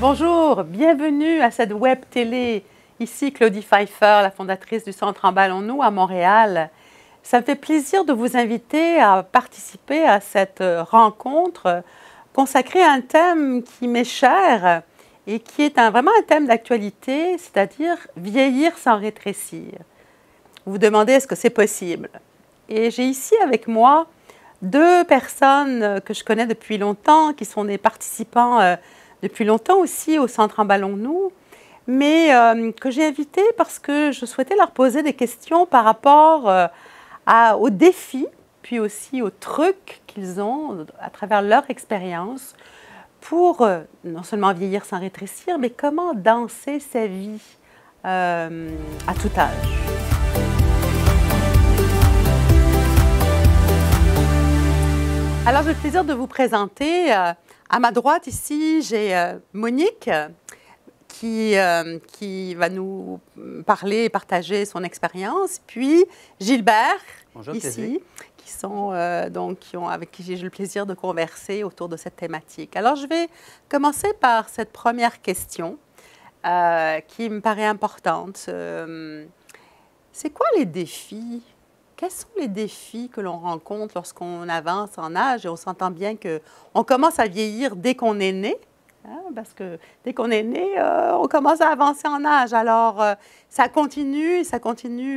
Bonjour, bienvenue à cette web télé. Ici Claudie Pfeiffer, la fondatrice du Centre Emballons-nous à Montréal. Ça me fait plaisir de vous inviter à participer à cette rencontre consacrée à un thème qui m'est cher et qui est vraiment un thème d'actualité, c'est-à-dire vieillir sans rétrécir. Vous vous demandez est-ce que c'est possible? Et j'ai ici avec moi deux personnes que je connais depuis longtemps, qui sont des participants depuis longtemps aussi au Centre Emballons-nous, mais que j'ai invitées parce que je souhaitais leur poser des questions par rapport aux défis, puis aussi aux trucs qu'ils ont à travers leur expérience pour non seulement vieillir sans rétrécir, mais comment danser sa vie à tout âge. Alors, j'ai le plaisir de vous présenter. À ma droite, ici, j'ai Monique qui va nous parler et partager son expérience. Puis Gilbert, bonjour, ici, avec qui j'ai eu le plaisir de converser autour de cette thématique. Alors, je vais commencer par cette première question qui me paraît importante. C'est quoi les défis? Quels sont les défis que l'on rencontre lorsqu'on avance en âge? Et on s'entend bien qu'on commence à vieillir dès qu'on est né, hein, parce que dès qu'on est né, on commence à avancer en âge. Alors, ça continue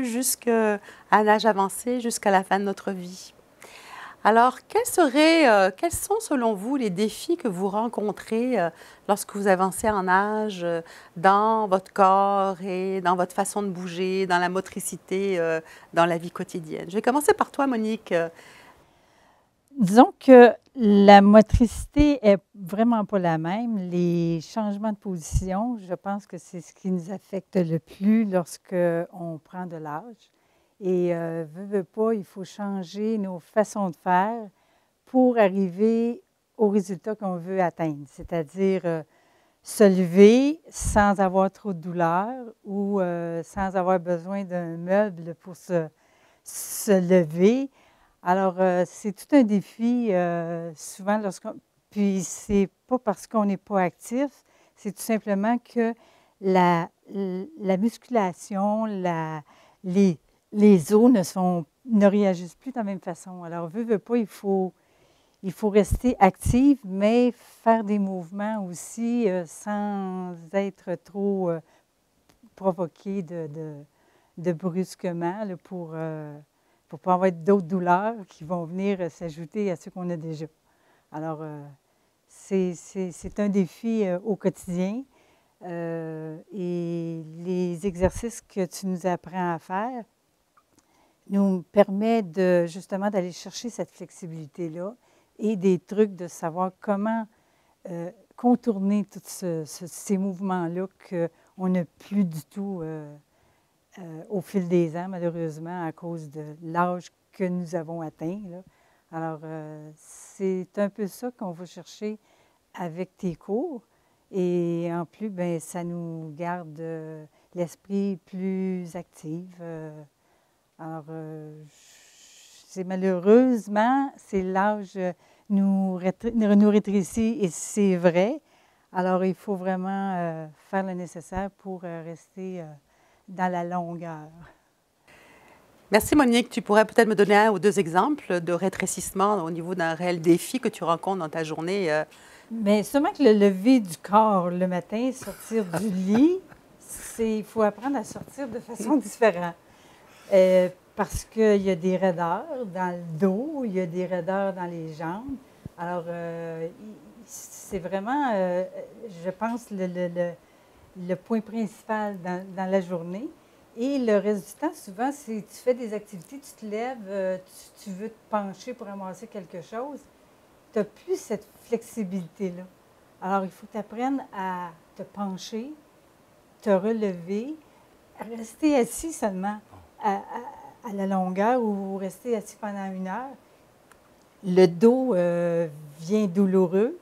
jusqu'à un âge avancé, jusqu'à la fin de notre vie. Alors, quels sont selon vous les défis que vous rencontrez lorsque vous avancez en âge dans votre corps et dans votre façon de bouger, dans la motricité, dans la vie quotidienne? Je vais commencer par toi, Monique. Disons que la motricité est vraiment pas la même. Les changements de position, je pense que c'est ce qui nous affecte le plus lorsqu'on prend de l'âge. Et veut pas, il faut changer nos façons de faire pour arriver au résultat qu'on veut atteindre, c'est-à-dire se lever sans avoir trop de douleur ou sans avoir besoin d'un meuble pour se lever. Alors, c'est tout un défi, souvent Puis, c'est pas parce qu'on n'est pas actif, c'est tout simplement que la musculation, les os ne réagissent plus de la même façon. Alors, veut pas, il faut rester actif, mais faire des mouvements aussi sans être trop provoqué de brusquement là, pour pas avoir d'autres douleurs qui vont venir s'ajouter à ceux qu'on a déjà. Alors, c'est un défi au quotidien. Et les exercices que tu nous apprends à faire nous permettent justement d'aller chercher cette flexibilité-là et des trucs de savoir comment contourner tous ces mouvements-là qu'on n'a plus du tout au fil des ans, malheureusement, à cause de l'âge que nous avons atteint, là. Alors, c'est un peu ça qu'on va chercher avec tes cours. Et en plus, bien, ça nous garde l'esprit plus actif. Alors, malheureusement, c'est l'âge nous rétrécit et c'est vrai. Alors, il faut vraiment faire le nécessaire pour rester dans la longueur. Merci, Monique. Tu pourrais peut-être me donner un ou deux exemples de rétrécissement au niveau d'un réel défi que tu rencontres dans ta journée? Bien, sûrement que le lever du corps le matin, sortir du lit, il faut apprendre à sortir de façon différente. Parce qu'il y a des raideurs dans le dos, il y a des raideurs dans les jambes. Alors, c'est vraiment, je pense, le point principal dans la journée. Et le reste du temps, souvent, si tu fais des activités, tu te lèves, tu veux te pencher pour ramasser quelque chose, tu n'as plus cette flexibilité-là. Alors, il faut que tu apprennes à te pencher, te relever, rester assis seulement à la longueur ou rester assis pendant 1 heure. Le dos vient douloureux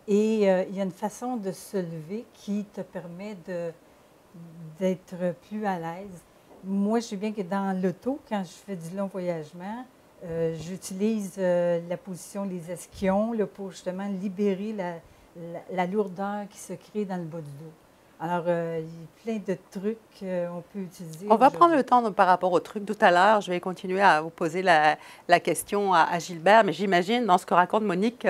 et il y a une façon de se lever qui te permet d'être plus à l'aise. Moi, je sais bien que dans l'auto, quand je fais du long voyagement, j'utilise la position des ischions là, pour justement libérer la lourdeur qui se crée dans le bas du dos. Alors, il y a plein de trucs qu'on peut utiliser. On va prendre le temps par rapport au truc tout à l'heure. Je vais continuer à vous poser la question à Gilbert, mais j'imagine, dans ce que raconte Monique,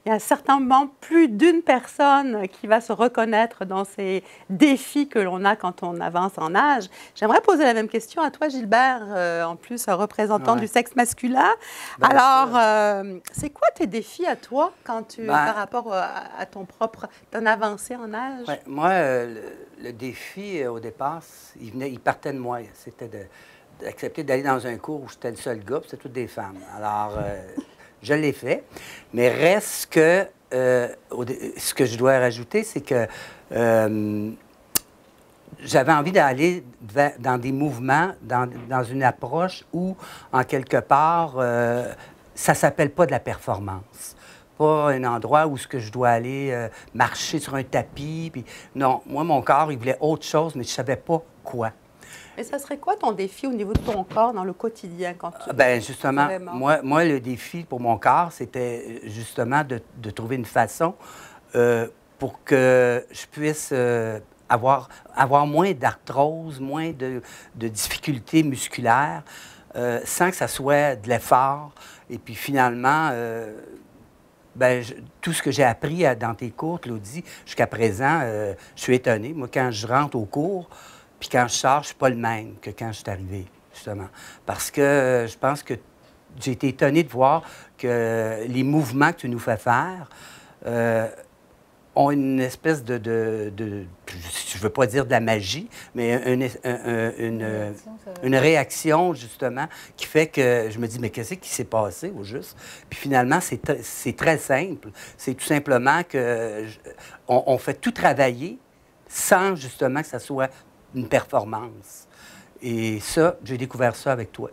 il y a certainement plus d'une personne qui va se reconnaître dans ces défis que l'on a quand on avance en âge. J'aimerais poser la même question à toi, Gilbert, en plus un représentant du sexe masculin. Ben, alors, c'est quoi tes défis à toi quand tu, par rapport à ton avancée en âge? Ouais, moi, le défi, au départ, il partait de moi. C'était d'accepter d'aller dans un cours où j'étais le seul gars, puis c'était toutes des femmes. Alors, je l'ai fait. Mais reste que, ce que je dois rajouter, c'est que j'avais envie d'aller dans des mouvements, dans une approche où, en quelque part, ça ne s'appelle pas de la performance. Pas un endroit où ce que je dois aller marcher sur un tapis. Puis, non, moi, mon corps, il voulait autre chose, mais je ne savais pas quoi. Et ça serait quoi ton défi au niveau de ton corps dans le quotidien quand tu... Bien, justement, moi, le défi pour mon corps, c'était justement de trouver une façon pour que je puisse avoir moins d'arthrose, moins de difficultés musculaires, sans que ça soit de l'effort. Et puis finalement... Bien, tout ce que j'ai appris dans tes cours, Claudie, jusqu'à présent, je suis étonné. Moi, quand je rentre au cours, puis quand je sors, je ne suis pas le même que quand je suis arrivé, justement. Parce que je pense que j'ai été étonné de voir que les mouvements que tu nous fais faire ont une espèce je ne veux pas dire de la magie, mais une réaction, justement, qui fait que je me dis, mais qu'est-ce qui s'est passé, au juste? Puis finalement, c'est très simple. C'est tout simplement que on fait tout travailler sans, justement, que ça soit une performance. Et ça, j'ai découvert ça avec toi.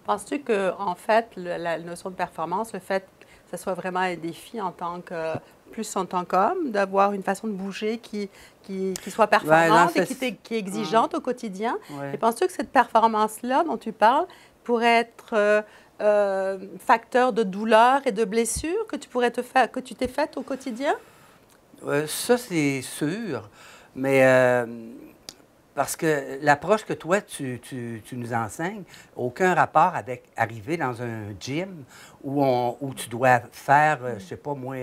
Penses-tu que, en fait, la notion de performance, le fait que ce soit vraiment un défi plus en tant qu'homme, d'avoir une façon de bouger qui soit performante et qui est exigeante au quotidien. Ouais. Et penses-tu que cette performance-là dont tu parles pourrait être facteur de douleur et de blessures que tu t'es faite au quotidien? Ça, c'est sûr. Mais parce que l'approche que toi, tu nous enseignes, aucun rapport avec arriver dans un gym où tu dois faire, je ne sais pas moi,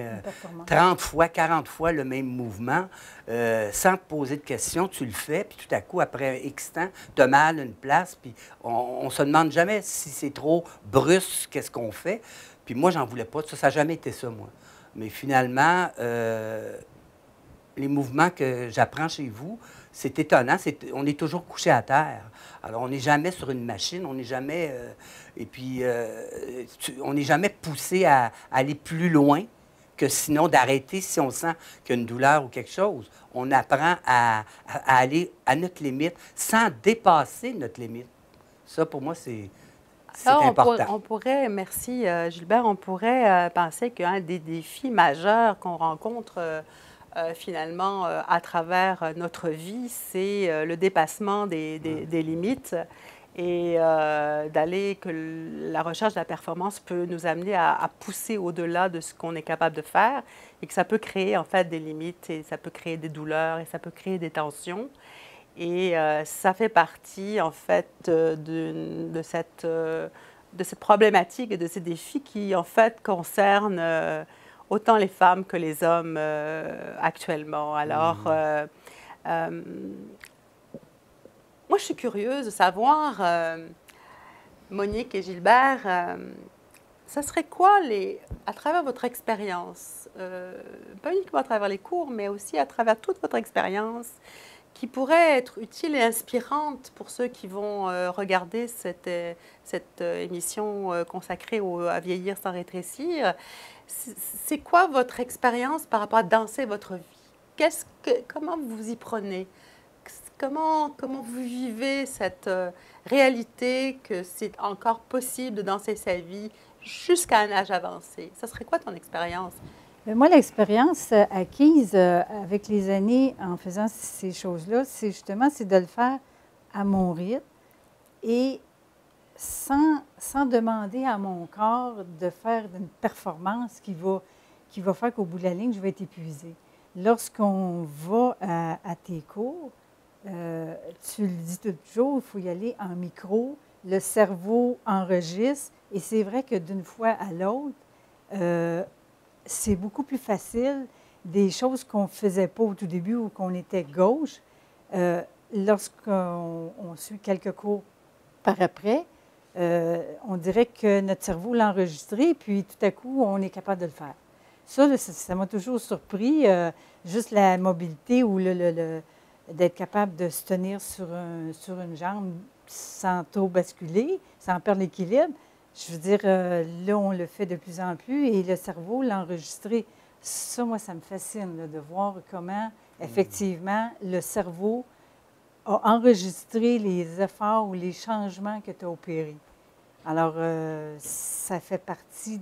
30 fois, 40 fois le même mouvement, sans te poser de questions, tu le fais, puis tout à coup, après X temps, tu as mal à une place, puis on ne se demande jamais si c'est trop brusque, qu'est-ce qu'on fait. Puis moi, j'en voulais pas. Ça n'a jamais été ça, moi. Mais finalement, les mouvements que j'apprends chez vous, c'est étonnant. On est toujours couché à terre. Alors, on n'est jamais sur une machine, on n'est jamais... on n'est jamais poussé à aller plus loin que sinon d'arrêter si on sent qu'il y a une douleur ou quelque chose. On apprend à aller à notre limite sans dépasser notre limite. Ça, pour moi, c'est important. On pourrait, merci Gilbert, on pourrait penser qu'un des défis majeurs qu'on rencontre... finalement, à travers notre vie, c'est le dépassement des limites et que la recherche de la performance peut nous amener à pousser au-delà de ce qu'on est capable de faire et que ça peut créer en fait des limites et ça peut créer des douleurs et ça peut créer des tensions. Et ça fait partie en fait de cette problématique et de ces défis qui en fait concernent autant les femmes que les hommes actuellement. Alors, moi, je suis curieuse de savoir, Monique et Gilbert, ça serait quoi, à travers votre expérience, pas uniquement à travers les cours, mais aussi à travers toute votre expérience, qui pourrait être utile et inspirante pour ceux qui vont regarder cette émission consacrée à vieillir sans rétrécir. C'est quoi votre expérience par rapport à danser votre vie? Comment vous y prenez? Comment vous vivez cette réalité que c'est encore possible de danser sa vie jusqu'à un âge avancé? Ça serait quoi ton expérience? Moi, l'expérience acquise avec les années en faisant ces choses-là, c'est de le faire à mon rythme et sans demander à mon corps de faire une performance qui va qui va faire qu'au bout de la ligne, je vais être épuisée. Lorsqu'on va à tes cours, tu le dis toujours, il faut y aller en micro, le cerveau enregistre, et c'est vrai que d'une fois à l'autre, c'est beaucoup plus facile. Des choses qu'on ne faisait pas au tout début ou qu'on était gauche, lorsqu'on suit quelques cours par après, on dirait que notre cerveau l'a enregistré, puis tout à coup, on est capable de le faire. Ça m'a toujours surpris, juste la mobilité ou d'être capable de se tenir sur une jambe sans trop basculer, sans perdre l'équilibre. Je veux dire, là, on le fait de plus en plus et le cerveau l'a enregistré. Ça, moi, ça me fascine là, de voir comment, effectivement, le cerveau a enregistré les efforts ou les changements que tu as opérés. Alors, ça fait partie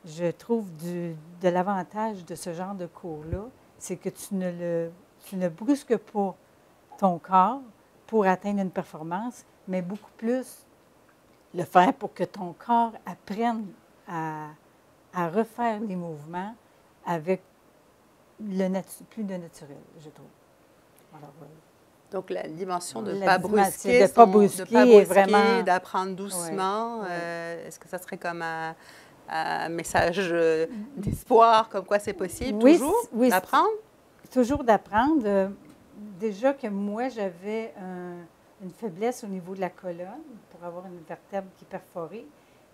je trouve, de l'avantage de ce genre de cours-là, c'est que tu ne brusques pas ton corps pour atteindre une performance, mais beaucoup plus le faire pour que ton corps apprenne à refaire les mouvements avec plus de naturel, je trouve. Alors, donc, la dimension de ne la pas dimension brusquer, de pas brusquer vraiment... d'apprendre doucement. Oui, oui. Est-ce que ça serait comme un message d'espoir, comme quoi c'est possible, Oui, toujours, oui, d'apprendre? Toujours d'apprendre. Déjà que moi, j'avais une faiblesse au niveau de la colonne pour avoir une vertèbre qui est perforée.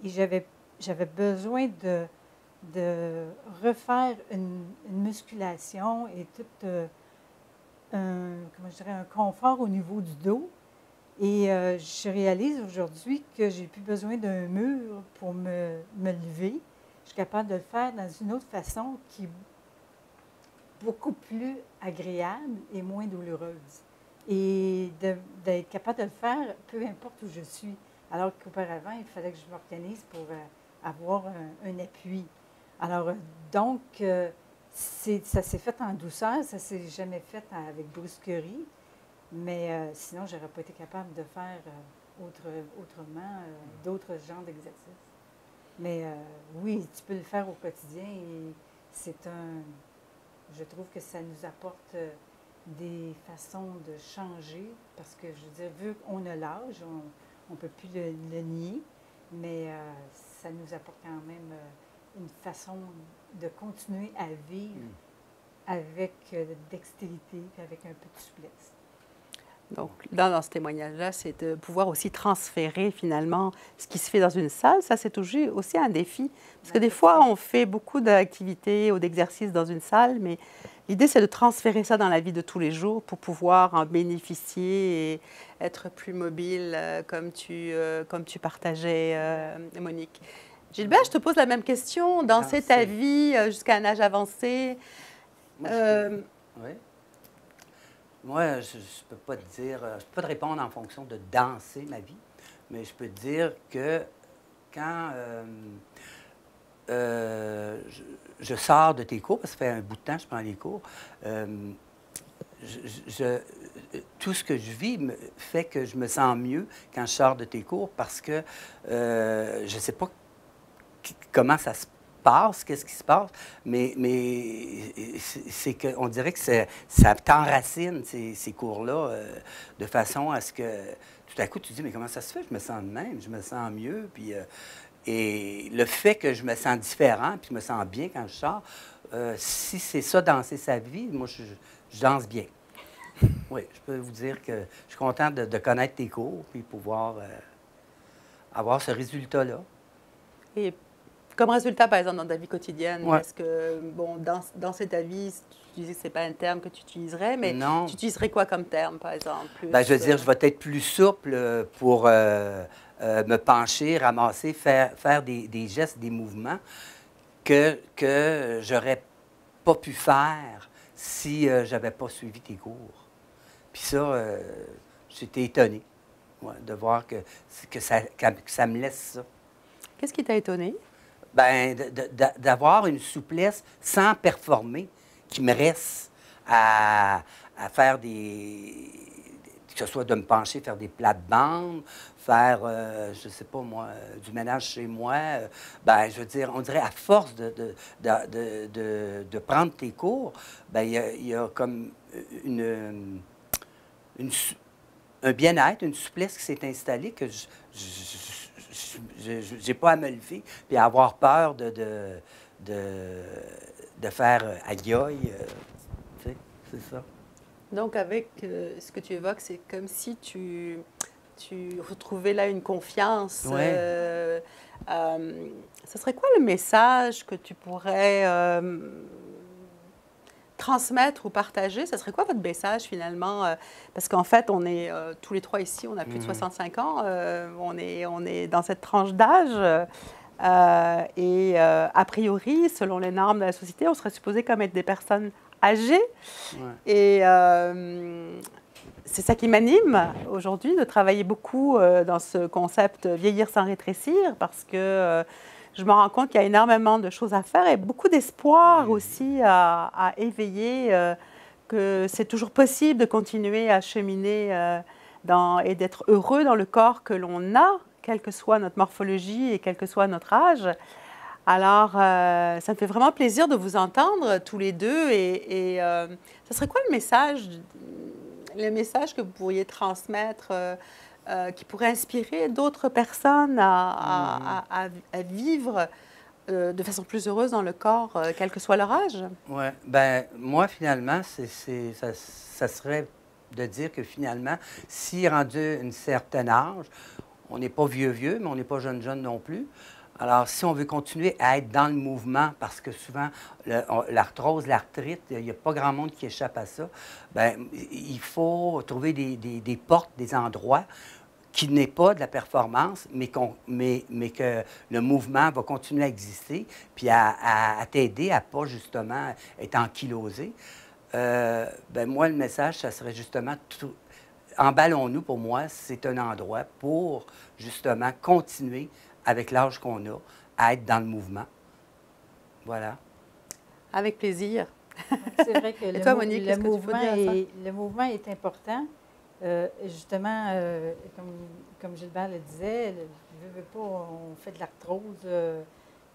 Et j'avais besoin de refaire une musculation et tout un confort au niveau du dos. Et je réalise aujourd'hui que j'ai plus besoin d'un mur pour me lever. Je suis capable de le faire dans une autre façon qui est beaucoup plus agréable et moins douloureuse. Et d'être capable de le faire, peu importe où je suis. Alors qu'auparavant, il fallait que je m'organise pour avoir un appui. Alors, donc, ça s'est fait en douceur, ça ne s'est jamais fait avec brusquerie. Mais sinon, je n'aurais pas été capable de faire autrement d'autres genres d'exercices. Mais oui, tu peux le faire au quotidien et je trouve que ça nous apporte des façons de changer parce que, je veux dire, vu qu'on a l'âge, on ne peut plus le nier, mais ça nous apporte quand même une façon de continuer à vivre avec dextérité et avec un peu de souplesse. Donc, dans ce témoignage-là, c'est de pouvoir aussi transférer finalement ce qui se fait dans une salle. Ça, c'est toujours aussi un défi. Parce que des fois, on fait beaucoup d'activités ou d'exercices dans une salle, mais l'idée, c'est de transférer ça dans la vie de tous les jours pour pouvoir en bénéficier et être plus mobile, comme tu partageais, Monique. Gilbert, je te pose la même question. Danser ta vie jusqu'à un âge avancé. Oui. Moi, je ne peux pas te dire, je peux pas te répondre en fonction de danser ma vie, mais je peux te dire que quand je sors de tes cours, parce que ça fait un bout de temps que je prends les cours, tout ce que je vis fait que je me sens mieux quand je sors de tes cours parce que je ne sais pas comment ça se passe, qu'est-ce qui se passe, mais c'est qu'on dirait que ça t'enracine, ces cours-là, de façon à ce que tout à coup, tu te dis, mais comment ça se fait? Je me sens de même, je me sens mieux, puis... et le fait que je me sens différent, puis je me sens bien quand je sors, si c'est ça, danser sa vie, moi, je danse bien. Oui, je peux vous dire que je suis content de connaître tes cours, puis pouvoir avoir ce résultat-là. Et comme résultat, par exemple, dans ta vie quotidienne, ouais. Est-ce que, bon, danser ta vie, tu disais que ce n'est pas un terme que tu utiliserais, mais non. Tu utiliserais quoi comme terme, par exemple? Bien, je veux dire, je vais être plus souple pour me pencher, ramasser, faire des gestes, des mouvements que j'aurais pas pu faire si je n'avais pas suivi tes cours. Puis ça, j'étais étonné de voir que ça me laisse ça. Qu'est-ce qui t'a étonné? Bien, d'avoir une souplesse sans performer qui me reste à faire que ce soit de me pencher, faire des plates-bandes, faire, je ne sais pas moi, du ménage chez moi, ben, je veux dire, on dirait à force de prendre tes cours, ben, il y a comme une un bien-être, une souplesse qui s'est installée que je n'ai pas à me lever puis à avoir peur de faire aïe aïe. Tu sais, c'est ça. Donc, avec ce que tu évoques, c'est comme si tu retrouvais là une confiance. Ouais. Ce serait quoi le message que tu pourrais transmettre ou partager? Ce serait quoi votre message finalement? Parce qu'en fait, on est tous les trois ici, on a plus de 65 ans, on est dans cette tranche d'âge. A priori, selon les normes de la société, on serait supposé comme être des personnes âgées. Ouais. Et c'est ça qui m'anime aujourd'hui, de travailler beaucoup dans ce concept vieillir sans rétrécir, parce que je me rends compte qu'il y a énormément de choses à faire et beaucoup d'espoir aussi à éveiller, que c'est toujours possible de continuer à cheminer et d'être heureux dans le corps que l'on a, quelle que soit notre morphologie et quel que soit notre âge. Alors, ça me fait vraiment plaisir de vous entendre tous les deux. Ça serait quoi le message que vous pourriez transmettre, qui pourrait inspirer d'autres personnes à vivre de façon plus heureuse dans le corps, quel que soit leur âge? Oui. Ben moi, finalement, ça serait de dire que finalement, si rendu un certain âge, on n'est pas vieux, mais on n'est pas jeune non plus. Alors, si on veut continuer à être dans le mouvement, parce que souvent, l'arthrose, l'arthrite, il n'y a pas grand monde qui échappe à ça, bien, il faut trouver des portes, des endroits qui n'est pas de la performance, mais que le mouvement va continuer à exister, puis à t'aider à pas, justement, être ankylosé. Ben moi, le message, ça serait justement emballons-nous, pour moi, c'est un endroit pour, justement, continuer avec l'âge qu'on a, à être dans le mouvement. Voilà. Avec plaisir. C'est vrai que Et toi, Monique, qu'est-ce que tu peux dire à ça? le mouvement est important. Justement, comme Gilbert le disait, veux pas, on fait de l'arthrose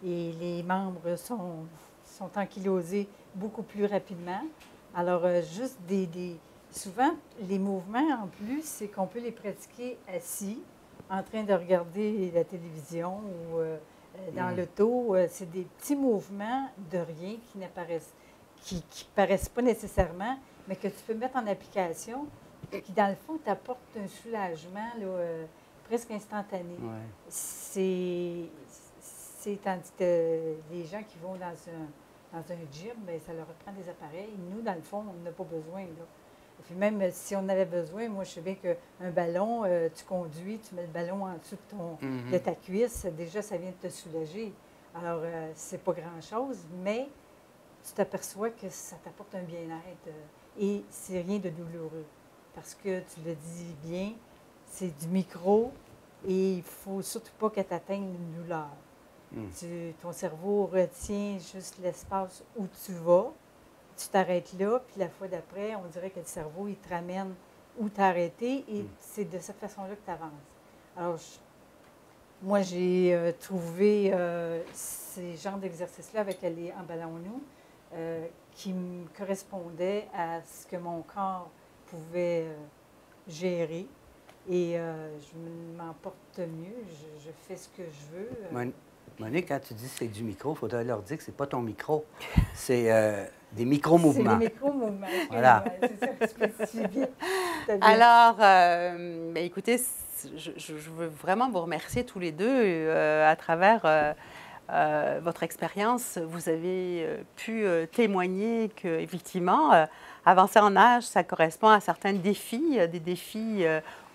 et les membres sont ankylosés beaucoup plus rapidement. Alors, juste souvent, les mouvements, en plus, c'est qu'on peut les pratiquer assis, en train de regarder la télévision ou dans l'auto. C'est des petits mouvements de rien qui paraissent pas nécessairement, mais que tu peux mettre en application et qui, dans le fond, t'apportent un soulagement là, presque instantané. Ouais. C'est tandis que les gens qui vont dans un gym, bien, ça leur prend des appareils. Nous, dans le fond, on n'a pas besoin. Là. Et puis même si on avait besoin, moi, je sais bien qu'un ballon, tu conduis, tu mets le ballon en dessous de ta cuisse, déjà, ça vient de te soulager. Alors, c'est pas grand-chose, mais tu t'aperçois que ça t'apporte un bien-être et c'est rien de douloureux. Parce que, tu le dis bien, c'est du micro et il ne faut surtout pas que tu atteignes une douleur. Ton cerveau retient juste l'espace où tu vas. Tu t'arrêtes là, puis la fois d'après, on dirait que le cerveau, il te ramène où tu as arrêté, et c'est de cette façon-là que tu avances. Alors, moi, j'ai trouvé ces genres d'exercices-là avec les Emballons-nous qui me correspondaient à ce que mon corps pouvait gérer. Et je m'en porte mieux, je fais ce que je veux. Monique, quand tu dis que c'est du micro, il faudrait leur dire que ce n'est pas ton micro. C'est des micro-mouvements. C'est des micro-mouvements. Voilà. C'est ça que tu spécifies bien. Alors, écoutez, je veux vraiment vous remercier tous les deux à travers votre expérience. Vous avez pu témoigner qu'effectivement, avancer en âge, ça correspond à certains défis, des défis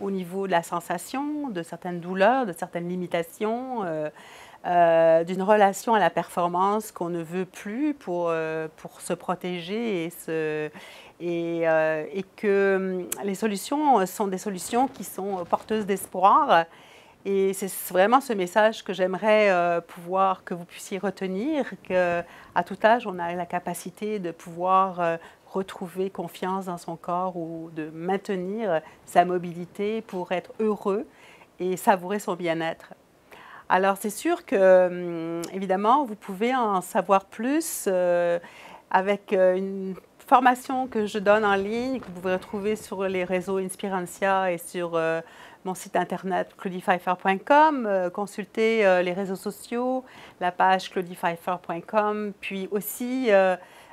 au niveau de la sensation, de certaines douleurs, de certaines limitations. D'une relation à la performance qu'on ne veut plus pour se protéger et que les solutions sont des solutions qui sont porteuses d'espoir. Et c'est vraiment ce message que j'aimerais que vous puissiez retenir, qu'à tout âge, on a la capacité de pouvoir retrouver confiance dans son corps ou de maintenir sa mobilité pour être heureux et savourer son bien-être. Alors, c'est sûr que, évidemment, vous pouvez en savoir plus avec une formation que je donne en ligne, que vous pouvez retrouver sur les réseaux Inspirantia et sur mon site internet claudiepfeiffer.com. Consultez les réseaux sociaux, la page claudiepfeiffer.com, puis aussi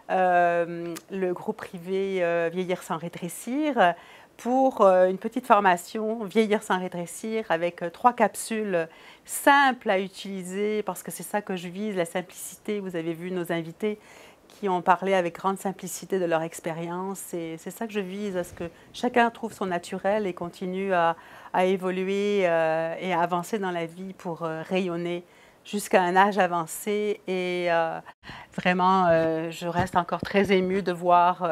le groupe privé Vieillir sans rétrécir pour une petite formation Vieillir sans rétrécir avec 3 capsules simples à utiliser parce que c'est ça que je vise, la simplicité. Vous avez vu nos invités qui ont parlé avec grande simplicité de leur expérience. Et c'est ça que je vise, à ce que chacun trouve son naturel et continue à évoluer et à avancer dans la vie pour rayonner jusqu'à un âge avancé. Et vraiment, je reste encore très émue de voir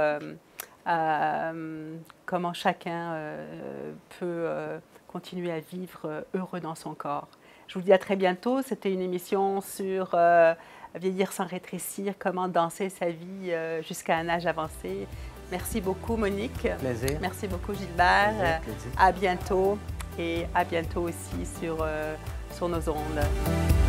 comment chacun peut continuer à vivre heureux dans son corps. Je vous dis à très bientôt. C'était une émission sur Vieillir sans rétrécir, comment danser sa vie jusqu'à un âge avancé. Merci beaucoup, Monique. Plaisir. Merci beaucoup, Gilbert. Plaisir. À bientôt et à bientôt aussi sur nos ondes.